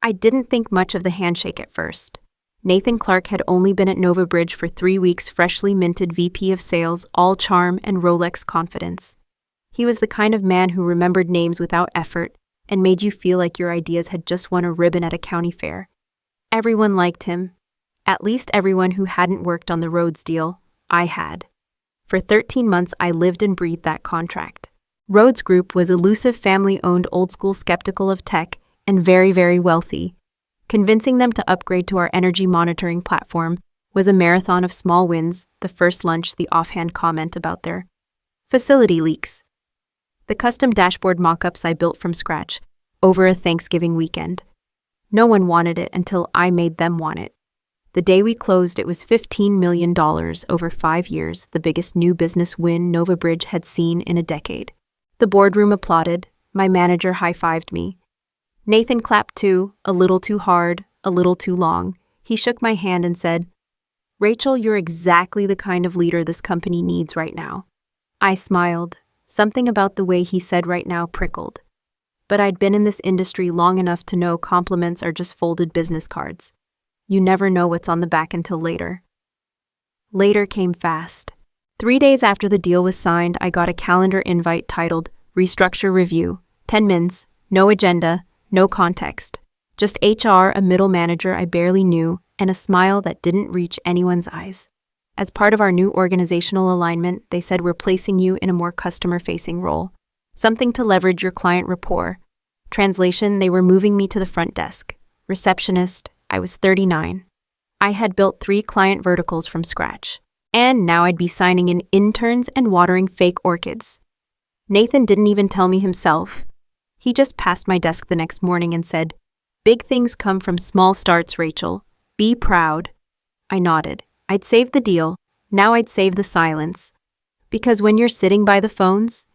I didn't think much of the handshake at first. Nathan Clarke had only been at NovaBridge for 3 weeks, freshly minted VP of Sales, all charm and Rolex confidence. He was the kind of man who remembered names without effort and made you feel like your ideas had just won a ribbon at a county fair. Everyone liked him. At least everyone who hadn't worked on the Rhodes deal. I had. For 13 months, I lived and breathed that contract. Rhodes Group was elusive, family-owned, old-school, skeptical of tech, and very, very wealthy. Convincing them to upgrade to our energy monitoring platform was a marathon of small wins, the first lunch, the offhand comment about their facility leaks. The custom dashboard mock-ups I built from scratch over a Thanksgiving weekend. No one wanted it until I made them want it. The day we closed, it was $15 million over 5 years, the biggest new business win NovaBridge had seen in a decade. The boardroom applauded. My manager high-fived me. Nathan clapped too, a little too hard, a little too long. He shook my hand and said, "Rachel, you're exactly the kind of leader this company needs right now." I smiled. Something about the way he said right now prickled. But I'd been in this industry long enough to know compliments are just folded business cards. You never know what's on the back until later. Later came fast. 3 days after the deal was signed, I got a calendar invite titled Restructure Review. 10 mins, no agenda, no context. Just HR, a middle manager I barely knew, and a smile that didn't reach anyone's eyes. As part of our new organizational alignment, they said we're placing you in a more customer-facing role. Something to leverage your client rapport. Translation, they were moving me to the front desk. Receptionist. I was 39. I had built 3 client verticals from scratch. And now I'd be signing in interns and watering fake orchids. Nathan didn't even tell me himself. He just passed my desk the next morning and said, "Big things come from small starts, Rachel. Be proud." I nodded. I'd saved the deal. Now I'd save the silence. Because when you're sitting by the phones,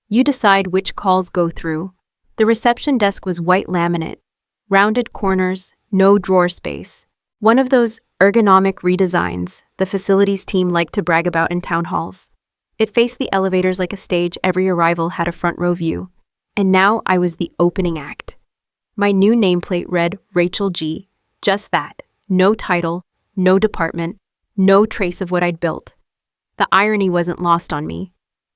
you decide which calls go through. The reception desk was white laminate, rounded corners, no drawer space. One of those ergonomic redesigns the facilities team liked to brag about in town halls. It faced the elevators like a stage. Every arrival had a front row view. And now I was the opening act. My new nameplate read Rachel G. Just that. No title, no department, no trace of what I'd built. The irony wasn't lost on me.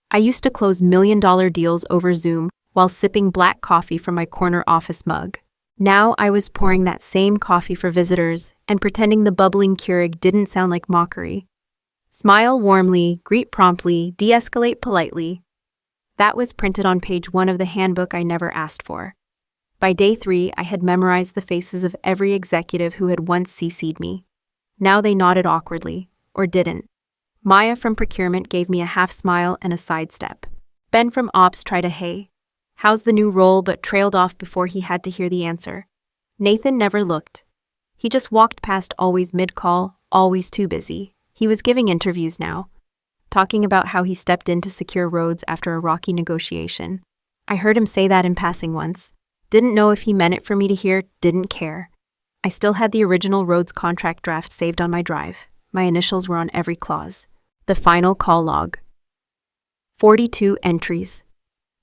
I used to close million-dollar deals over Zoom while sipping black coffee from my corner office mug. Now I was pouring that same coffee for visitors and pretending the bubbling Keurig didn't sound like mockery. Smile warmly, greet promptly, de-escalate politely. That was printed on page 1 of the handbook I never asked for. By day 3, I had memorized the faces of every executive who had once CC'd me. Now they nodded awkwardly, or didn't. Maya from procurement gave me a half smile and a sidestep. Ben from ops tried a "Hey, how's the new role?" but trailed off before he had to hear the answer. Nathan never looked. He just walked past, always mid-call, always too busy. He was giving interviews now, talking about how he stepped in to secure Rhodes after a rocky negotiation. I heard him say that in passing once. Didn't know if he meant it for me to hear, didn't care. I still had the original Rhodes contract draft saved on my drive. My initials were on every clause. The final call log. 42 entries.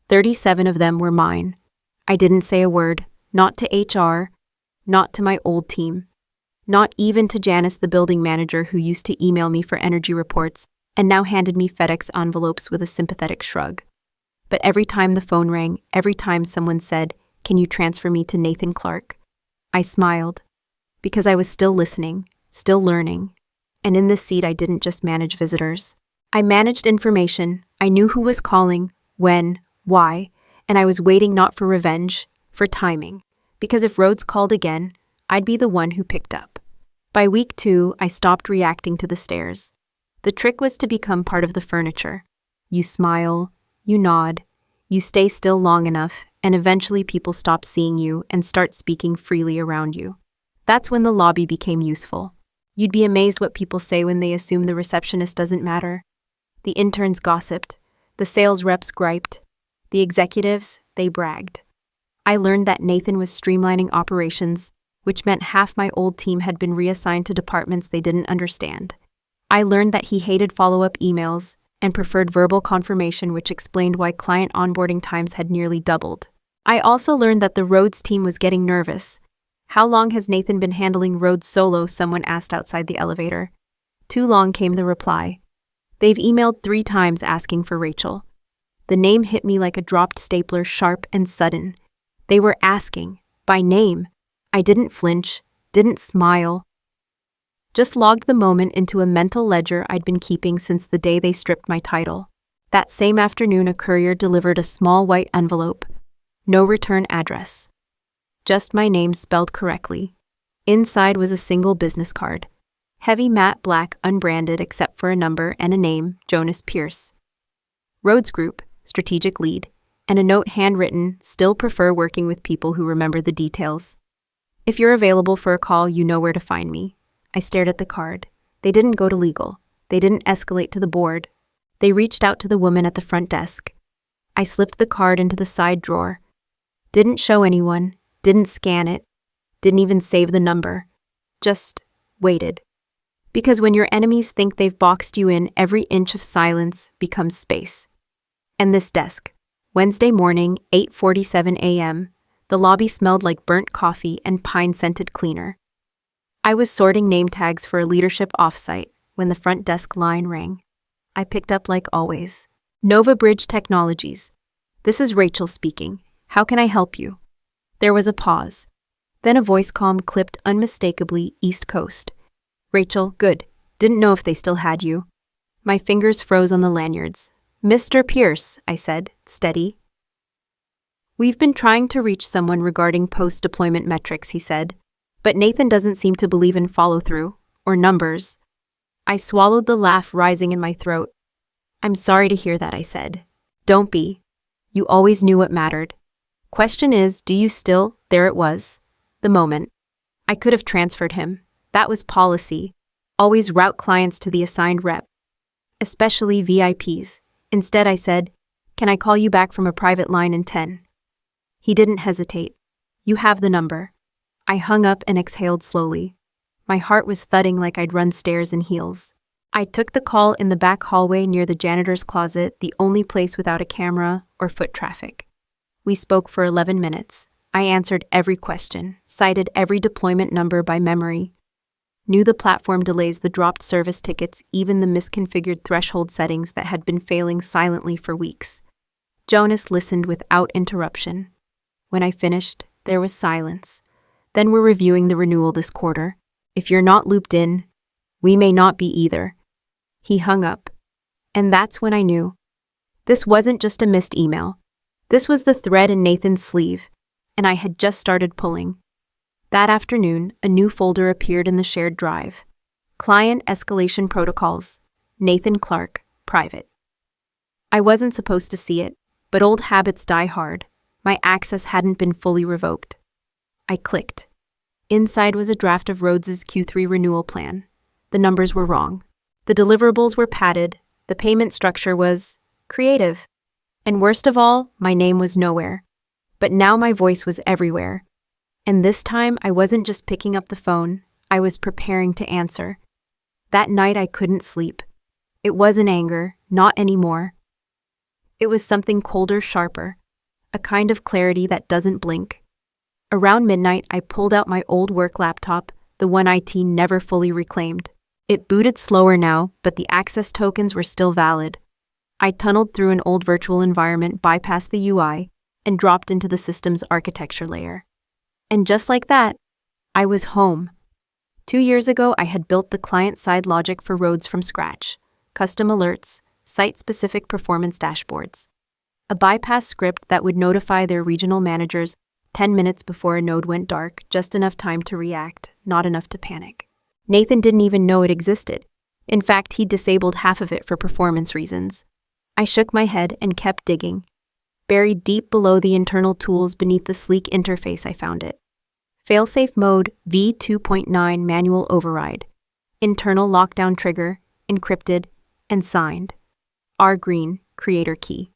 37 of them were mine. I didn't say a word, not to HR, not to my old team, not even to Janice, the building manager who used to email me for energy reports and now handed me FedEx envelopes with a sympathetic shrug. But every time the phone rang, every time someone said, "Can you transfer me to Nathan Clarke?" I smiled, because I was still listening, still learning. And in this seat, I didn't just manage visitors. I managed information. I knew who was calling, when, why, and I was waiting not for revenge, for timing. Because if Rhodes called again, I'd be the one who picked up. By week 2, I stopped reacting to the stares. The trick was to become part of the furniture. You smile, you nod, you stay still long enough, and eventually people stop seeing you and start speaking freely around you. That's when the lobby became useful. You'd be amazed what people say when they assume the receptionist doesn't matter. The interns gossiped, the sales reps griped, the executives, they bragged. I learned that Nathan was streamlining operations, which meant half my old team had been reassigned to departments they didn't understand. I learned that he hated follow-up emails and preferred verbal confirmation, which explained why client onboarding times had nearly doubled. I also learned that the Rhodes team was getting nervous, "How long has Nathan been handling Rhodes solo?" someone asked outside the elevator. "Too long," came the reply. "They've emailed 3 times asking for Rachel." The name hit me like a dropped stapler, sharp and sudden. They were asking, by name. I didn't flinch, didn't smile. Just logged the moment into a mental ledger I'd been keeping since the day they stripped my title. That same afternoon, a courier delivered a small white envelope. No return address. Just my name spelled correctly. Inside was a single business card. Heavy matte black, unbranded except for a number and a name, Jonas Pierce. Rhodes Group, strategic lead, and a note handwritten, "Still prefer working with people who remember the details. If you're available for a call, you know where to find me." I stared at the card. They didn't go to legal. They didn't escalate to the board. They reached out to the woman at the front desk. I slipped the card into the side drawer. Didn't show anyone, didn't scan it, didn't even save the number. Just waited. Because when your enemies think they've boxed you in, every inch of silence becomes space. And this desk. Wednesday morning, 8:47 a.m. The lobby smelled like burnt coffee and pine-scented cleaner. I was sorting name tags for a leadership offsite when the front desk line rang. I picked up like always. "NovaBridge Technologies. This is Rachel speaking. How can I help you?" There was a pause. Then a voice comm clipped unmistakably, East Coast. "Rachel, good. Didn't know if they still had you." My fingers froze on the lanyards. "Mr. Pierce," I said, steady. "We've been trying to reach someone regarding post-deployment metrics," he said. "But Nathan doesn't seem to believe in follow-through, or numbers." I swallowed the laugh rising in my throat. "I'm sorry to hear that," I said. "Don't be. You always knew what mattered. Question is, do you still?" There it was. The moment. I could have transferred him. That was policy. Always route clients to the assigned rep. Especially VIPs. Instead, I said, "Can I call you back from a private line in 10? He didn't hesitate. "You have the number." I hung up and exhaled slowly. My heart was thudding like I'd run stairs in heels. I took the call in the back hallway near the janitor's closet, the only place without a camera or foot traffic. We spoke for 11 minutes. I answered every question, cited every deployment number by memory, knew the platform delays, the dropped service tickets, even the misconfigured threshold settings that had been failing silently for weeks. Jonas listened without interruption. When I finished, there was silence. "Then we're reviewing the renewal this quarter. If you're not looped in, we may not be either." He hung up. And that's when I knew. This wasn't just a missed email. This was the thread in Nathan's sleeve, and I had just started pulling. That afternoon, a new folder appeared in the shared drive. Client Escalation Protocols, Nathan Clarke, Private. I wasn't supposed to see it, but old habits die hard. My access hadn't been fully revoked. I clicked. Inside was a draft of Rhodes's Q3 renewal plan. The numbers were wrong. The deliverables were padded. The payment structure was creative. And worst of all, my name was nowhere. But now my voice was everywhere. And this time, I wasn't just picking up the phone, I was preparing to answer. That night, I couldn't sleep. It wasn't anger, not anymore. It was something colder, sharper, a kind of clarity that doesn't blink. Around midnight, I pulled out my old work laptop, the one IT never fully reclaimed. It booted slower now, but the access tokens were still valid. I tunneled through an old virtual environment, bypassed the UI, and dropped into the system's architecture layer. And just like that, I was home. 2 years ago, I had built the client-side logic for Rhodes from scratch. Custom alerts, site-specific performance dashboards. A bypass script that would notify their regional managers 10 minutes before a node went dark, just enough time to react, not enough to panic. Nathan didn't even know it existed. In fact, he'd disabled half of it for performance reasons. I shook my head and kept digging. Buried deep below the internal tools beneath the sleek interface, I found it. Failsafe mode v2.9 manual override. Internal lockdown trigger, encrypted, and signed. R. Greene, creator key.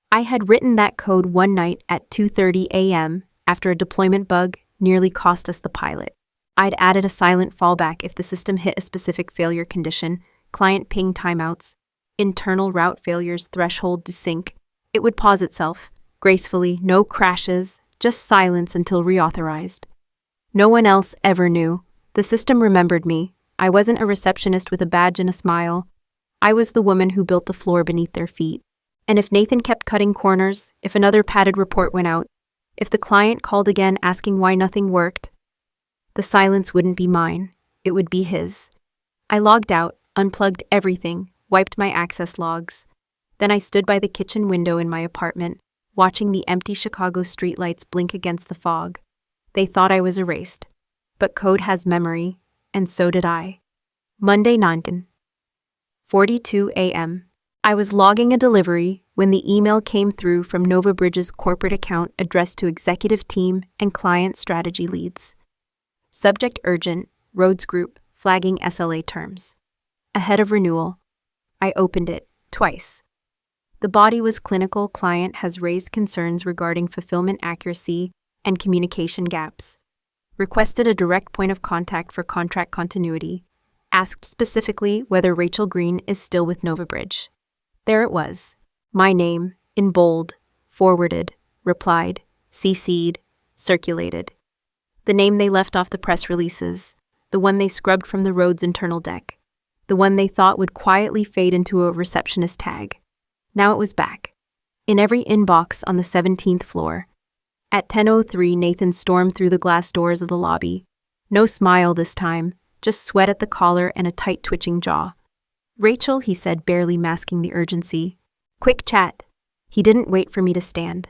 I had written that code one night at 2:30 a.m. after a deployment bug nearly cost us the pilot. I'd added a silent fallback if the system hit a specific failure condition, client ping timeouts, internal route failures threshold desync. It would pause itself, gracefully, no crashes, just silence until reauthorized. No one else ever knew. The system remembered me. I wasn't a receptionist with a badge and a smile. I was the woman who built the floor beneath their feet. And if Nathan kept cutting corners, if another padded report went out, if the client called again asking why nothing worked, the silence wouldn't be mine. It would be his. I logged out, unplugged everything, wiped my access logs. Then I stood by the kitchen window in my apartment, watching the empty Chicago streetlights blink against the fog. They thought I was erased. But code has memory, and so did I. Monday 9:42 a.m. I was logging a delivery when the email came through from NovaBridge's corporate account addressed to executive team and client strategy leads. Subject urgent, Rhodes Group, flagging SLA terms. Ahead of renewal. I opened it, twice. The body was clinical. Client has raised concerns regarding fulfillment accuracy and communication gaps. Requested a direct point of contact for contract continuity. Asked specifically whether Rachel Greene is still with NovaBridge. There it was. My name, in bold, forwarded, replied, CC'd, circulated. The name they left off the press releases, the one they scrubbed from the Rhodes internal deck, the one they thought would quietly fade into a receptionist tag. Now it was back. In every inbox on the 17th floor. At 10:03, Nathan stormed through the glass doors of the lobby. No smile this time, just sweat at the collar and a tight twitching jaw. Rachel, he said, barely masking the urgency. Quick chat. He didn't wait for me to stand.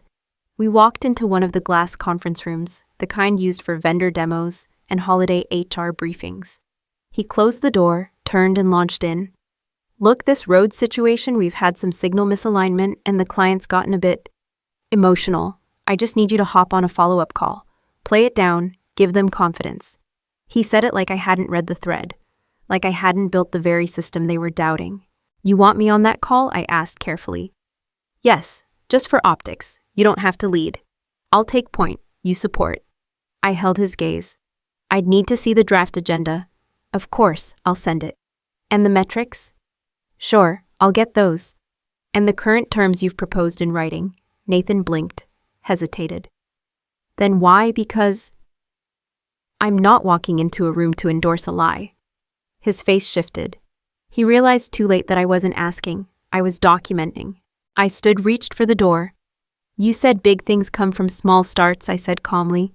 We walked into one of the glass conference rooms, the kind used for vendor demos and holiday HR briefings. He closed the door, turned and launched in. Look, this Rhodes situation, we've had some signal misalignment and the client's gotten a bit emotional. I just need you to hop on a follow-up call. Play it down, give them confidence. He said it like I hadn't read the thread, like I hadn't built the very system they were doubting. You want me on that call? I asked carefully. Yes, just for optics. You don't have to lead. I'll take point, you support. I held his gaze. I'd need to see the draft agenda. Of course, I'll send it. And the metrics? Sure, I'll get those. And the current terms you've proposed in writing. Nathan blinked, hesitated. Then why? Because I'm not walking into a room to endorse a lie. His face shifted. He realized too late that I wasn't asking. I was documenting. I stood, reached for the door. You said big things come from small starts, I said calmly.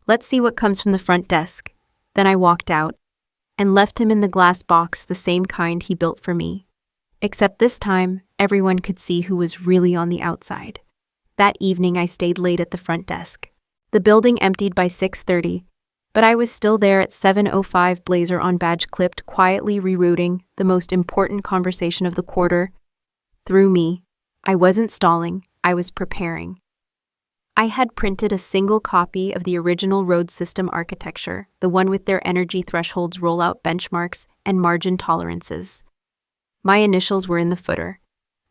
Let's see what comes from the front desk. Then I walked out and left him in the glass box, the same kind he built for me. Except this time, everyone could see who was really on the outside. That evening, I stayed late at the front desk. The building emptied by 6:30, but I was still there at 7:05, blazer on, badge clipped, quietly rerouting the most important conversation of the quarter. Through me, I wasn't stalling, I was preparing. I had printed a single copy of the original Rhodes system architecture, the one with their energy thresholds, rollout benchmarks, and margin tolerances. My initials were in the footer.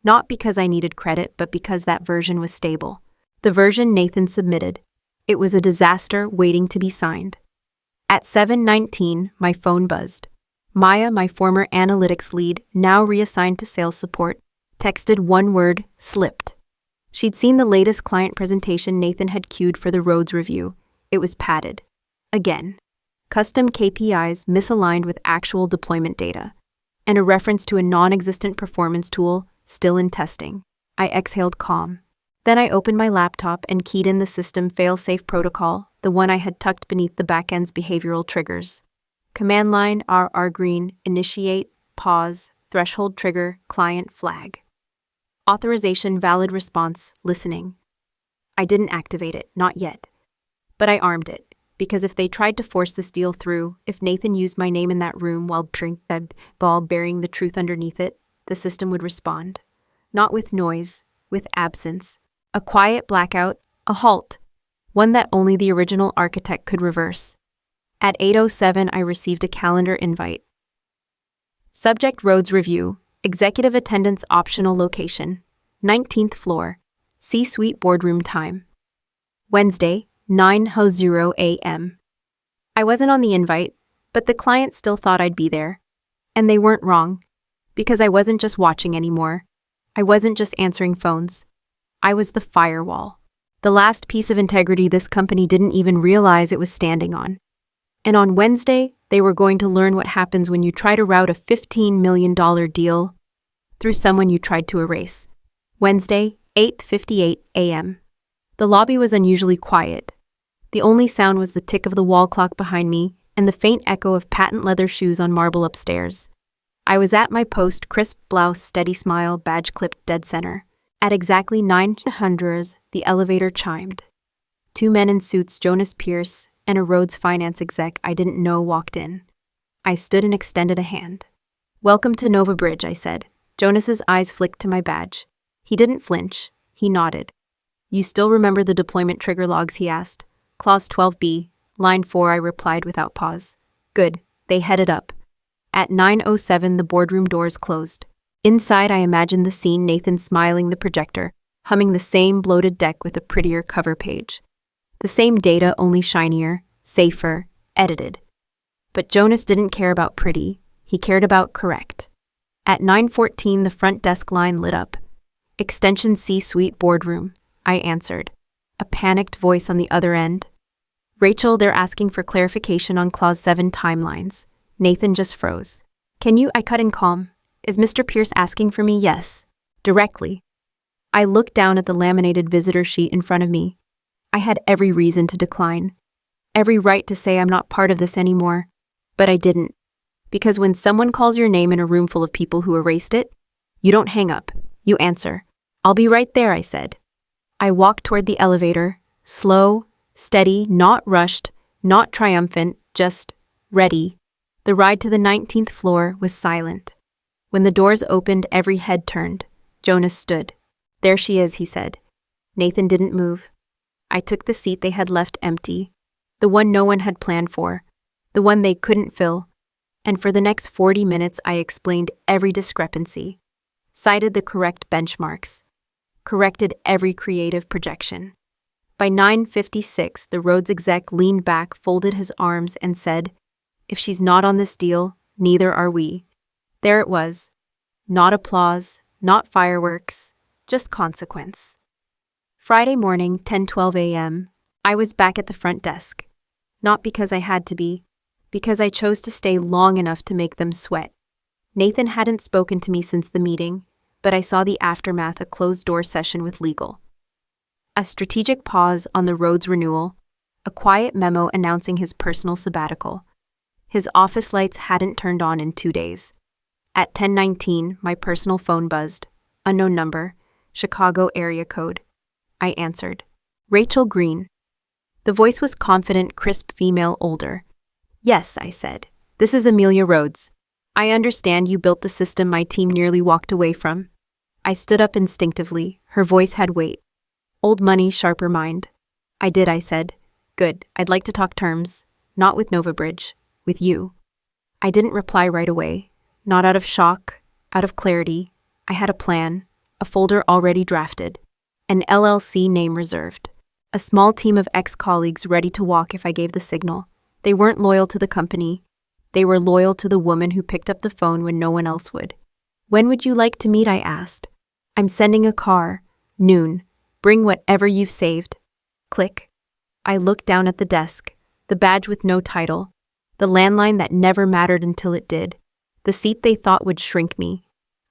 Not because I needed credit, but because that version was stable. The version Nathan submitted. It was a disaster waiting to be signed. At 7:19, my phone buzzed. Maya, my former analytics lead, now reassigned to sales support, texted one word, slipped. She'd seen the latest client presentation Nathan had queued for the Rhodes review. It was padded. Again. Custom KPIs misaligned with actual deployment data. And a reference to a non-existent performance tool still in testing. I exhaled calm. Then I opened my laptop and keyed in the system fail-safe protocol, the one I had tucked beneath the backend's behavioral triggers. Command line RR Greene, initiate, pause, threshold trigger, client flag. Authorization valid response, listening. I didn't activate it, not yet. But I armed it, because if they tried to force this deal through, if Nathan used my name in that room while that ball burying the truth underneath it, the system would respond. Not with noise, with absence. A quiet blackout, a halt. One that only the original architect could reverse. At 8:07, I received a calendar invite. Subject Rhodes Review, Executive Attendance Optional Location, 19th floor, C-Suite Boardroom Time. Wednesday, 9:00 a.m. I wasn't on the invite, but the client still thought I'd be there. And they weren't wrong, because I wasn't just watching anymore. I wasn't just answering phones. I was the firewall. The last piece of integrity this company didn't even realize it was standing on. And on Wednesday, they were going to learn what happens when you try to route a $15 million deal through someone you tried to erase. Wednesday, 8:58 a.m. The lobby was unusually quiet. The only sound was the tick of the wall clock behind me and the faint echo of patent leather shoes on marble upstairs. I was at my post, crisp blouse, steady smile, badge clipped dead center. At exactly 9:00, the elevator chimed. Two men in suits, Jonas Pierce and a Rhodes finance exec I didn't know, walked in. I stood and extended a hand. "Welcome to NovaBridge," I said. Jonas's eyes flicked to my badge. He didn't flinch. He nodded. "You still remember the deployment trigger logs?" he asked. "Clause 12B, line 4, I replied without pause. "Good." They headed up. At 9:07, the boardroom doors closed. Inside, I imagined the scene, Nathan smiling the projector, humming the same bloated deck with a prettier cover page. The same data, only shinier, safer, edited. But Jonas didn't care about pretty. He cared about correct. At 9:14, the front desk line lit up. "Extension C-suite boardroom," I answered. A panicked voice on the other end. "Rachel, they're asking for clarification on Clause 7 timelines." Nathan just froze. I cut in calm. "Is Mr. Pierce asking for me?" "Yes." Directly. I looked down at the laminated visitor sheet in front of me. I had every reason to decline. Every right to say I'm not part of this anymore. But I didn't. Because when someone calls your name in a room full of people who erased it, you don't hang up. You answer. "I'll be right there," I said. I walked toward the elevator, slow, steady, not rushed, not triumphant, just ready. The ride to the 19th floor was silent. When the doors opened, every head turned. Jonas stood. "There she is," he said. Nathan didn't move. I took the seat they had left empty, the one no one had planned for, the one they couldn't fill. And for the next 40 minutes, I explained every discrepancy, cited the correct benchmarks, corrected every creative projection. By 9:56, the Rhodes exec leaned back, folded his arms, and said, "If she's not on this deal, neither are we." There it was. Not applause, not fireworks, just consequence. Friday morning, 10:12 a.m., I was back at the front desk. Not because I had to be, because I chose to stay long enough to make them sweat. Nathan hadn't spoken to me since the meeting, but I saw the aftermath, a closed-door session with legal. A strategic pause on the Rhodes renewal, a quiet memo announcing his personal sabbatical. His office lights hadn't turned on in 2 days. At 10:19, my personal phone buzzed. Unknown number, Chicago area code. I answered. "Rachel Greene." The voice was confident, crisp, female, older. "Yes," I said. "This is Amelia Rhodes. I understand you built the system my team nearly walked away from." I stood up instinctively. Her voice had weight. "Old money, sharper mind." "I did," I said. "Good. I'd like to talk terms. Not with NovaBridge. With you." I didn't reply right away. Not out of shock, out of clarity. I had a plan, a folder already drafted, an LLC name reserved, a small team of ex-colleagues ready to walk if I gave the signal. They weren't loyal to the company. They were loyal to the woman who picked up the phone when no one else would. "When would you like to meet?" I asked. "I'm sending a car. Noon. Bring whatever you've saved." Click. I looked down at the desk, the badge with no title, the landline that never mattered until it did, the seat they thought would shrink me.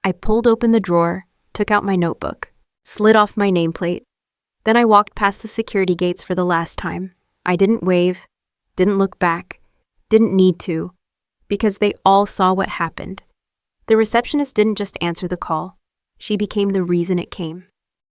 I pulled open the drawer, took out my notebook, slid off my nameplate. Then I walked past the security gates for the last time. I didn't wave, didn't look back, didn't need to, because they all saw what happened. The receptionist didn't just answer the call. She became the reason it came.